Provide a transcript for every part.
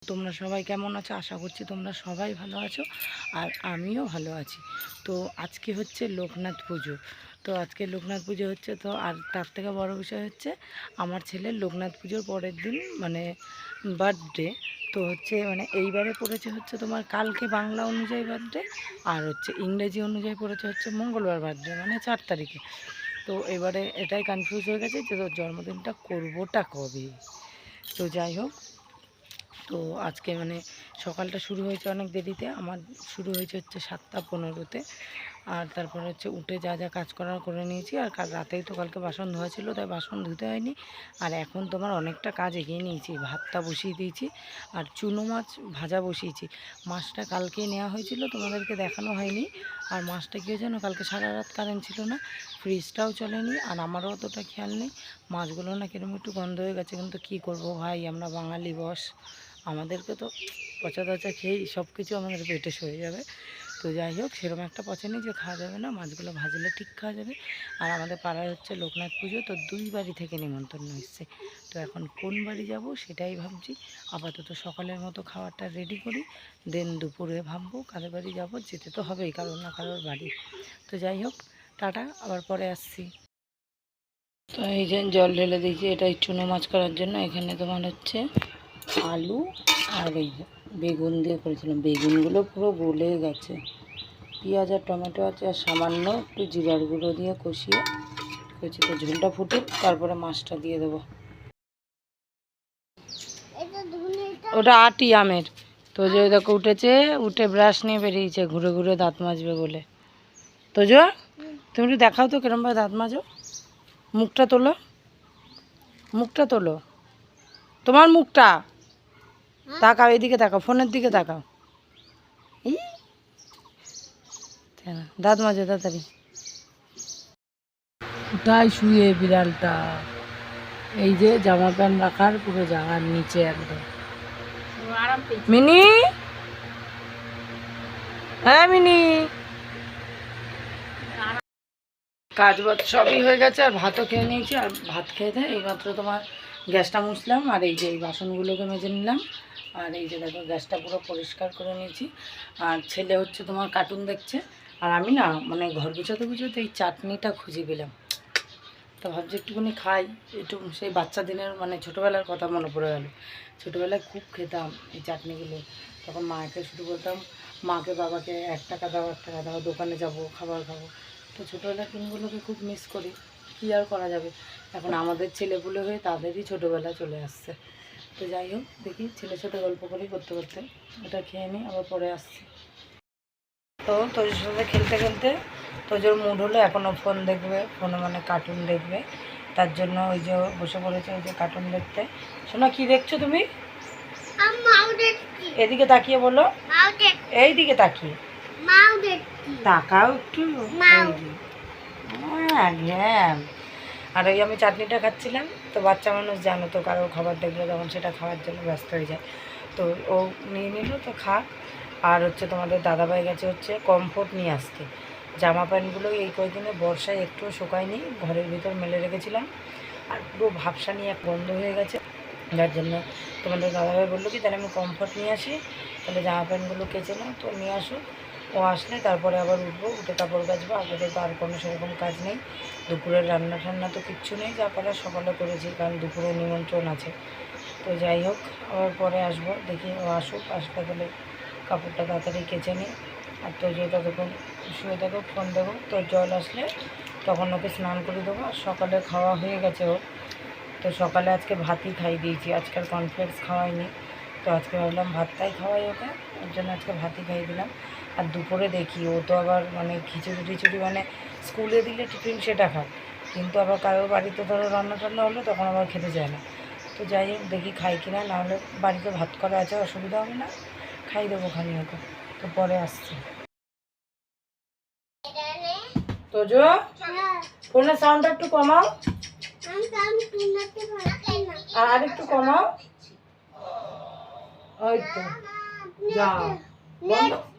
তোমরা সবাই কেমন আছো? আশা করছি তোমরা সবাই ভালো আছো, আর আমিও ভালো আছি। তো আজকে হচ্ছে লোকনাথ পুজো। তো আজকে লোকনাথ পুজো হচ্ছে, তো আর তার থেকে বড় বিষয় হচ্ছে আমার ছেলের লোকনাথ পুজোর পরের দিন মানে বার্থডে। তো হচ্ছে মানে এইবারে পড়েছে হচ্ছে তোমার কালকে বাংলা অনুযায়ী বার্থডে, আর হচ্ছে ইংরেজি অনুযায়ী পড়েছে হচ্ছে মঙ্গলবার বার্থডে, মানে 4 তারিখে। তো এবারে এটাই কনফিউজ হয়ে গেছে যে তোর জন্মদিনটা করবোটা কবে। তো যাই হোক, তো আজকে মানে সকালটা শুরু হয়েছে অনেক দেরিতে, আমার শুরু হয়েছে হচ্ছে 7:15-তে। আর তারপরে হচ্ছে উঠে যা যা কাজ করার করে নিয়েছি, আর কাল রাতেই তো কালকে বাসন ধোয়া ছিল, তাই বাসন ধুতে হয়নি। আর এখন তোমার অনেকটা কাজ এগিয়ে নিয়েছি, ভাতটা বসিয়ে দিয়েছি আর চুনো মাছ ভাজা বসিয়েছি। মাছটা কালকেই নেওয়া হয়েছিল, তোমাদেরকে দেখানো হয়নি। আর মাছটা কী হয়েছে না, কালকে সারা রাত কারেন্ট ছিল না, ফ্রিজটাও চলেনি, আর আমারও অতটা খেয়াল নেই। মাছগুলো না কিরকম একটু গন্ধ হয়ে গেছে, কিন্তু কী করবো ভাই, আমরা বাঙালি বস, আমাদেরকে তো পচা তচা খেয়েই সব কিছু আমাদের পেটে সয়ে যাবে। তো যাই হোক, সেরকম একটা পচেনি যে খাওয়া যাবে না, মাছগুলো ভাজলে ঠিক খাওয়া যাবে। আর আমাদের পাড়ায় হচ্ছে লোকনাথ পুজো, তো 2 বাড়ি থেকে নিমন্ত্রণ এসছে। তো এখন কোন বাড়ি যাব সেটাই ভাবছি। আপাতত সকালের মতো খাবারটা রেডি করি, দেন দুপুরে ভাববো কাদের বাড়ি যাব, যেতে তো হবেই কারোর না কারোর বাড়ি। তো যাই হোক, টাটা, আবার পরে আসছি। তো এই যে জল ঢেলে দিয়েছি, এটা চুনো মাছ করার জন্য। এখানে তোমার হচ্ছে আলু আর এই বেগুন দিয়ে করেছিলাম, বেগুনগুলো পুরো গলে গেছে। পেঁয়াজ আর টমেটো আছে, আর সামান্য একটু জিরার গুঁড়ো দিয়ে কষিয়ে করেছি। তো ঝোলটা ফুটুক, তারপরে মাছটা দিয়ে দেবো। ওটা আটি আমের। তো যে দেখো উঠেছে, উঠে ব্রাশ নিয়ে বেরিয়েছে ঘুরে ঘুরে দাঁত মাজবে বলে। তো যে তুমি একটু দেখাও তো কিরমভাবে দাঁত মাজো, মুখটা তোলো, মুখটা তোলো, তোমার মুখটা তাকাও, এদিকে তাকাও, ফোনের দিকে তাকাও। দাঁত মাজো তাড়াতাড়ি। কোথায় শুয়ে বিড়ালটা, এই যে জামা প্যান্ট রাখার পুরো জায়গার নিচে একদম। মিনি, হ্যাঁ মিনি, কাজ বাজ সবই হয়ে গেছে, আর ভাতও খেয়ে নিয়েছি। আর ভাত খেয়ে দেয় এইমাত্র তোমার গ্যাসটা মুছলাম, আর এই যে এই বাসনগুলোকে মেজে নিলাম। আর এই যে দেখো গ্যাসটা পুরো পরিষ্কার করে নিয়েছি। আর ছেলে হচ্ছে তোমার কার্টুন দেখছে, আর আমি না মানে ঘর গুছাতে গুছাতে এই চাটনিটা খুঁজে পেলাম। তো ভাবছি একটুখানি খাই, একটু সেই বাচ্চা দিনের মানে ছোটোবেলার কথা মনে পড়ে গেল। ছোটোবেলায় খুব খেতাম এই চাটনিগুলো। তখন মাকে শুধু বলতাম, মাকে বাবাকে 1 টাকা দাও, 1 টাকা দাও, দোকানে যাব খাবার খাবো। তো ছোটোবেলার দিনগুলোকে খুব মিস করি, কী আর করা যাবে। এখন আমাদের ছেলেপুলে হয়ে তাদেরই ছোটোবেলা চলে আসছে। তো যাই হোক, দেখি ছেলের সাথে গল্প করেই করতে করতে এটা খেয়ে নিই, আবার পরে আসছি। তো তোর সাথে খেলতে খেলতে তোজোর মুড হলো এখনও ফোন দেখবে, ফোনে মানে কার্টুন দেখবে। তার জন্য ওই যে বসে পড়েছে ওই যে কার্টুন দেখতে। শোনা, কি দেখছো তুমি? এদিকে তাকিয়ে বলো, এই দিকে তাকিয়ে তাকাও একটু। হ্যাঁ, আর ওই আমি চাটনিটা খাচ্ছিলাম। তো বাচ্চা মানুষ জানো তো, কারো খাবার দেখলে তখন সেটা খাওয়ার জন্য ব্যস্ত হয়ে যায়। তো ও নিয়ে নিল, তো খা। আর হচ্ছে তোমাদের দাদাভাই গেছে হচ্ছে কমফোর্ট নিয়ে আসতে। জামা প্যান্টগুলো এই কয়েকদিনে বর্ষায় একটুও শুকায়নি, ঘরের ভিতর মেলে রেখেছিলাম, আর পুরো ভাবসা নিয়ে বন্ধ হয়ে গেছে। যার জন্য তোমাদের দাদাভাই বললো কি তাহলে আমি কমফোর্ট নিয়ে আসি, তাহলে জামা প্যান্টগুলো কেচে নাও। তো নিয়ে আসুক, ও আসলে তারপরে আবার উঠবো, উঠে কাপড় কাচবো। আপাতত আর কোনো সেরকম কাজ নেই। দুপুরের রান্না ঠান্না তো কিচ্ছু নেই, যা করার সকালে করেছি, কারণ দুপুরে নিমন্ত্রণ আছে। তো যাই হোক, আবার পরে আসবো, দেখি ও আসুক, আসলে তাহলে কাপড়টা তাড়াতাড়ি কেচে নিই। আর তো যে ততক্ষণ শুয়ে থাকো, ফোন দেবো। তো জল আসলে তখন ওকে স্নান করে দেবো। আর সকালে খাওয়া হয়ে গেছে ওর। তো সকালে আজকে ভাতই খাই দিয়েছি, আজকাল কর্নফ্লেক্স খাওয়াইনি। তো আজকে ভাবলাম ভাতটাই খাওয়াই ওকে, ওর জন্য আজকে ভাতই খাই দিলাম। আর দুপুরে দেখি ও তো আবার মানে খিচুড়ি টিচুড়ি মানে স্কুলে দিলে টিফিন সেটা খায়, কিন্তু আবার কারোর বাড়িতে ধরো রান্না টান্না হলে তখন আবার খেতে চায় না। তো যাই হোক, দেখি খাই কিনা, নাহলে বাড়িতে ভাত করা আছে, অসুবিধা হবে না, খাই দেবো খালি ওকে। তো পরে আসছি। তো জো ফোনের সাউন্ডটা একটু কমাও, আর একটু কমাও। ওই তো যা,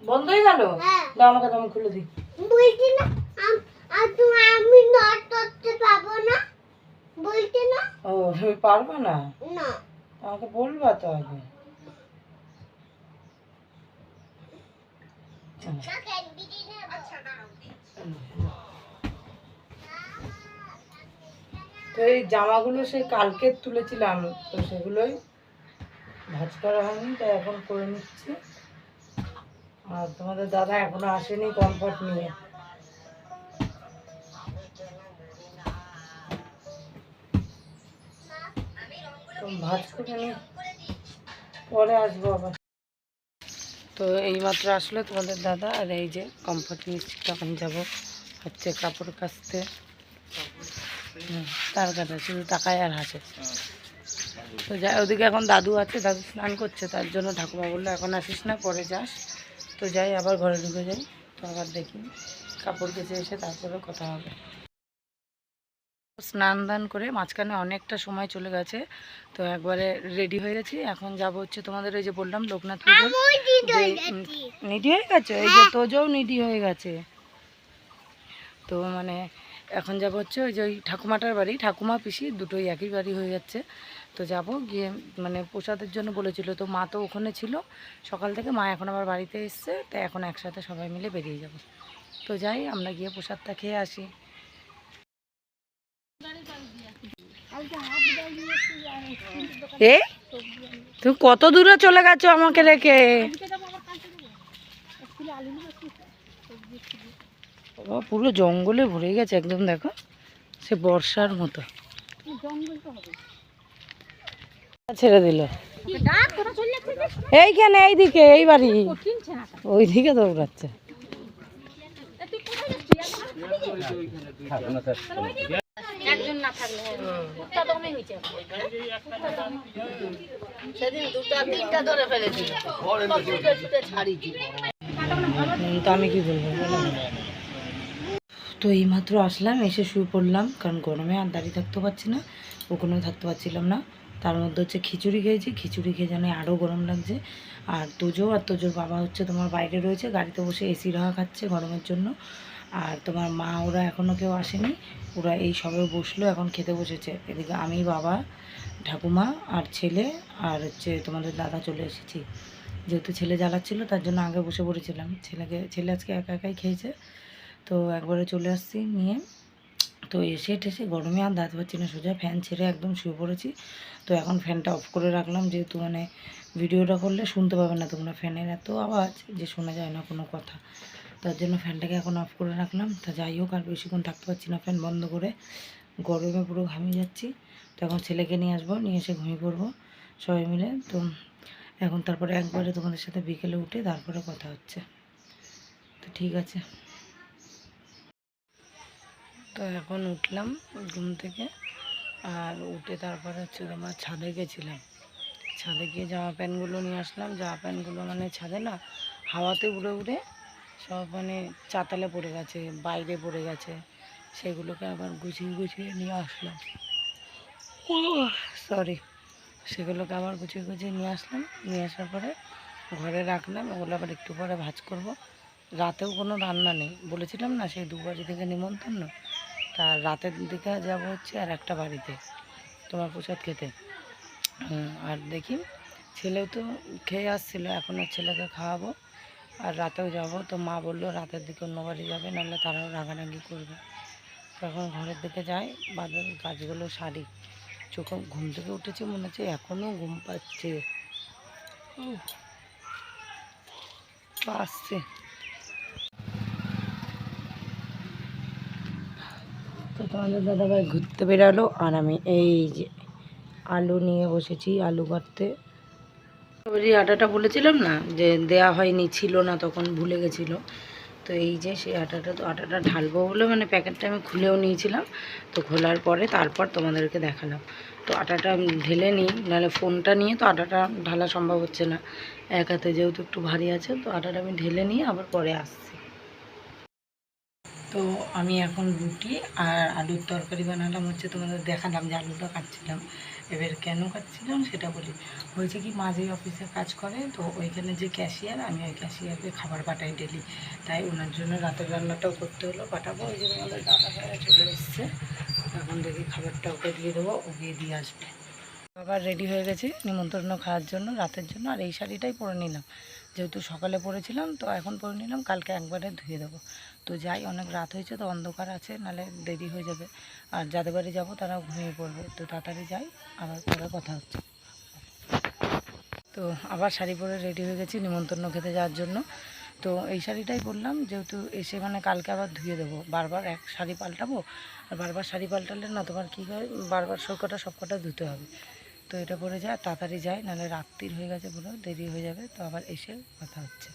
বন্ধ হয়ে গেল। দাও আমাকে, আমি খুলে দিই। ও তুমি পারবে না, আমাকে বলবা তো আগে। তো এই জামাগুলো সেই কালকে তুলেছিলাম, তো সেগুলোই ভাঁজ করা হয়নি, তাই এখন করে নিচ্ছি। আর তোমাদের দাদা এখনো আসেনি কমফর্ট নিয়ে। তো ভাঁজ করে নিই, পরে আসবো আবার। তো এইমাত্র আসলো তোমাদের দাদা, আর এই যে কমফর্ট নিচ্ছি। তখন যাবো হচ্ছে কাপড় কাচতে। তার কাছে শুধু তাকায় আর হাসে। তো যাই, ওদিকে এখন দাদু আছে, দাদু স্নান করছে, তার জন্য ঠাকুমা বললো এখন আসিস না, পরে যাস। তো যাই, আবার ঘরে ঢুকে যাই। তো আবার দেখি কাপড় কেচে এসে তারপরে কথা হবে। স্নান দান করে মাঝখানে অনেকটা সময় চলে গেছে, তো একবারে রেডি হয়ে গেছি। এখন যাব হচ্ছে তোমাদের ওই যে বললাম লোকনাথ পুজো। নিডি হয়ে গেছে, এই যে তোজও নিডি হয়ে গেছে। তো মানে এখন যাব হচ্ছে ওই যে ওই ঠাকুমাটার বাড়ি, ঠাকুমা পিসি দুটোই একই বাড়ি হয়ে যাচ্ছে। তো যাব গিয়ে মানে প্রসাদের জন্য বলেছিল, তো মা তো ওখানে ছিল সকাল থেকে, মা এখন আবার বাড়িতে এসছে, তাই এখন একসাথে সবাই মিলে বেরিয়ে যাব। তো যাই, আমরা গিয়ে প্রসাদটা খেয়ে আসি। এই তুমি কত দূরে চলে গেছো আমাকে রেখে? পুরো জঙ্গলে ভরে গেছে একদম, দেখো সে বর্ষার মতো। ছেড়ে দিল এইখানে, এইদিকে, এই বাড়ি ওইদিকে দৌড়াচ্ছে। তো আমি কি বলবো? তো এইমাত্র আসলাম, এসে শুয়ে পড়লাম, কারণ গরমে আর দাঁড়িয়ে থাকতে পারছি না, ওখানেও থাকতে পারছিলাম না। তার মধ্যে হচ্ছে খিচুড়ি খেয়েছি, খিচুড়ি খেয়ে যেন আরও গরম লাগছে। আর তোজোর বাবা হচ্ছে তোমার বাইরে রয়েছে, গাড়িতে বসে এসি রাখা খাচ্ছে গরমের জন্য। আর তোমার মা ওরা এখনও কেউ আসেনি, ওরা এই সবে বসলো, এখন খেতে বসেছে। এদিকে আমি, বাবা, ঠাকুমা আর ছেলে আর হচ্ছে তোমাদের দাদা চলে এসেছি। যেহেতু ছেলে জ্বালাচ্ছিলো তার জন্য আগে বসে পড়েছিলাম। ছেলে আজকে একা একাই খেয়েছে, তো একবারে চলে আসছি নিয়ে। তো এসে টেসে গরমে আর দাঁড়াতে পারছি না, সোজা ফ্যান ছেড়ে একদম শুয়ে পড়েছি। তো এখন ফ্যানটা অফ করে রাখলাম, যেহেতু মানে ভিডিওটা করলে শুনতে পাবে না তোমরা, ফ্যানের এত আওয়াজ যে শোনা যায় না কোনো কথা। তার জন্য ফ্যানটাকে এখন অফ করে রাখলাম। তা যাই হোক, আর বেশিক্ষণ থাকতে পারছি না ফ্যান বন্ধ করে, গরমে পুরো ঘামিয়ে যাচ্ছি। তো এখন ছেলেকে নিয়ে আসবো, নিয়ে এসে ঘুমিয়ে পড়বো সবাই মিলে। তো এখন তারপরে একবারে তোমাদের সাথে বিকেলে উঠে তারপরে কথা হচ্ছে। তো ঠিক আছে। তো এখন উঠলাম ঘুম থেকে, আর উঠে তারপরে হচ্ছে তোমার ছাদে গেছিলাম। ছাদে গিয়ে জামা প্যান্টগুলো নিয়ে আসলাম। জামা প্যান্টগুলো মানে ছাদে না হাওয়াতে উড়ে উড়ে সব মানে চাতালে পড়ে গেছে, বাইরে পড়ে গেছে, সেগুলোকে আবার গুছিয়ে গুছিয়ে নিয়ে আসলাম। সরি, সেগুলোকে আবার গুছিয়ে গুছিয়ে নিয়ে আসলাম। নিয়ে আসার পরে ঘরে রাখলাম, ওগুলো আবার একটু পরে ভাঁজ করব। রাতেও কোনো রান্না নেই, বলেছিলাম না সেই দুবারি থেকে নিমন্ত্রণ। তা রাতের দিকে যাব হচ্ছে আর একটা বাড়িতে তোমার প্রসাদ খেতে। আর দেখি ছেলেও তো খেয়ে আসছিলো, এখন আর ছেলেকে খাওয়াবো, আর রাতেও যাব। তো মা বললো রাতের দিকে অন্য বাড়ি যাবে, নাহলে তারাও রাগারাগি করবে। তখন ঘরের দিকে যাই, বাজার গাছগুলো সারি। চোখে ঘুম থেকে উঠেছে, মনে হচ্ছে এখনও ঘুম পাচ্ছে, আসছে। তো তোমাদের দাদাভাই ঘুরতে বেরালো, আর আমি এই যে আলু নিয়ে বসেছি আলু কাটতে। ওই আটাটা বলেছিলাম না যে দেয়া হয়নি, ছিল না তখন, ভুলে গেছিলো। তো এই যে সেই আটাটা, তো আটাটা ঢালবো বলে মানে প্যাকেটটা আমি খুলেও নিয়েছিলাম। তো খোলার পরে তারপর তোমাদেরকে দেখালাম। তো আটাটা ঢেলে নিই, নাহলে ফোনটা নিয়ে তো আটাটা ঢালা সম্ভব হচ্ছে না এক হাতে, যেহেতু একটু ভারী আছে। তো আটাটা আমি ঢেলে নিয়ে আবার পরে আসছি। তো আমি এখন রুটি আর আলুর তরকারি বানালাম, হচ্ছে তোমাদের দেখালাম যে আলুটা কাটছিলাম। এবার কেন কাটছিলাম সেটা বলি। হয়েছে কি, মা যে অফিসে কাজ করে, তো ওইখানে যে ক্যাশিয়ার, আমি ওই ক্যাশিয়ারকে খাবার পাঠাই ডেলি, তাই ওনার জন্য রাতের রান্নাটাও করতে হলো, পাঠাবো। ওই জন্য আমাদের দাদা ভাইয়া চলে এসছে, এখন দেখি খাবারটা ওকে দিয়ে দেবো, ও গিয়ে দিয়ে আসবে। আবার রেডি হয়ে গেছি নিমন্ত্রণ খাওয়ার জন্য রাতের জন্য। আর এই শাড়িটাই পরে নিলাম, যেহেতু সকালে পরেছিলাম তো এখন পরে নিলাম, কালকে একবারে ধুয়ে দেবো। তো যাই, অনেক রাত হয়েছে তো অন্ধকার আছে, নাহলে দেরি হয়ে যাবে। আর যাদের বাড়ি যাবো তারাও ঘুমিয়ে পড়বে, তো তাড়াতাড়ি যাই, আবার পরে কথা হচ্ছে। তো আবার শাড়ি পরে রেডি হয়ে গেছি নিমন্ত্রণ খেতে যাওয়ার জন্য। তো এই শাড়িটাই পরলাম, যেহেতু এসে মানে কালকে আবার ধুয়ে দেবো, বারবার এক শাড়ি পাল্টাবো। আর বারবার শাড়ি পাল্টালে না তোমার কী হয়, বারবার সব কটা ধুতে হবে। তো এটা পরে যায়, তাড়াতাড়ি যায়, নাহলে রাত্রির হয়ে গেছে, পুরো দেরি হয়ে যাবে। তো আবার এসে কথা হচ্ছে।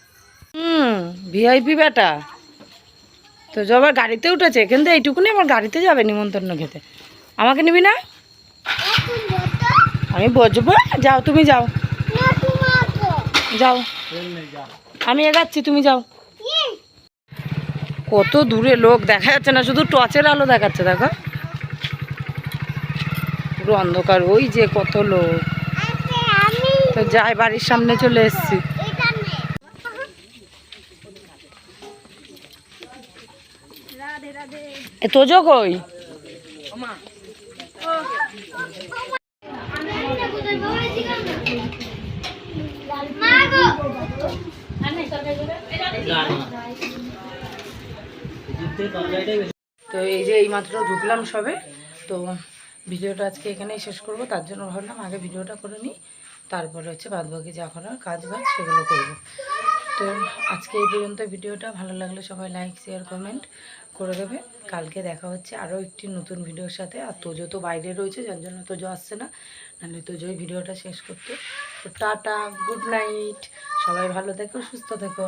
ভিআইপি বেটা তো আবার গাড়িতে উঠেছে, কিন্তু এইটুকুনি আমার গাড়িতে যাবে নিমন্ত্রণ খেতে, আমাকে নিবি না? আমি বসবো, যাও তুমি যাও, যাও আমি এগাচ্ছি, তুমি যাও। কত দূরে লোক দেখা যাচ্ছে না, শুধু টর্চের আলো দেখাচ্ছে, দেখো পুরো অন্ধকার, ওই যে কত লোক। তো যাই, বাড়ির সামনে চলে এসেছি। তোজো কই? তো এই যে এইমাত্র ঢুকলাম সবে। তো ভিডিওটা আজকে এখানেই শেষ করব, তার জন্য ভাবলাম আগে ভিডিওটা করে নিই, তারপরে হচ্ছে বাদবাকি যা করার কাজ বাজ সেগুলো করব। তো আজকে এই পর্যন্ত ভিডিওটা। ভালো লাগলে সবাই লাইক শেয়ার কমেন্ট করে দেবে। কালকে দেখা হচ্ছে আরও একটি নতুন ভিডিওর সাথে। আর তোজো তো বাইরে রয়েছে, যার জন্য তোজো আসছে না, নাহলে তোজোই ভিডিওটা শেষ করতে। তো টাটা, গুড নাইট, সবাই ভালো থেকো, সুস্থ থেকো।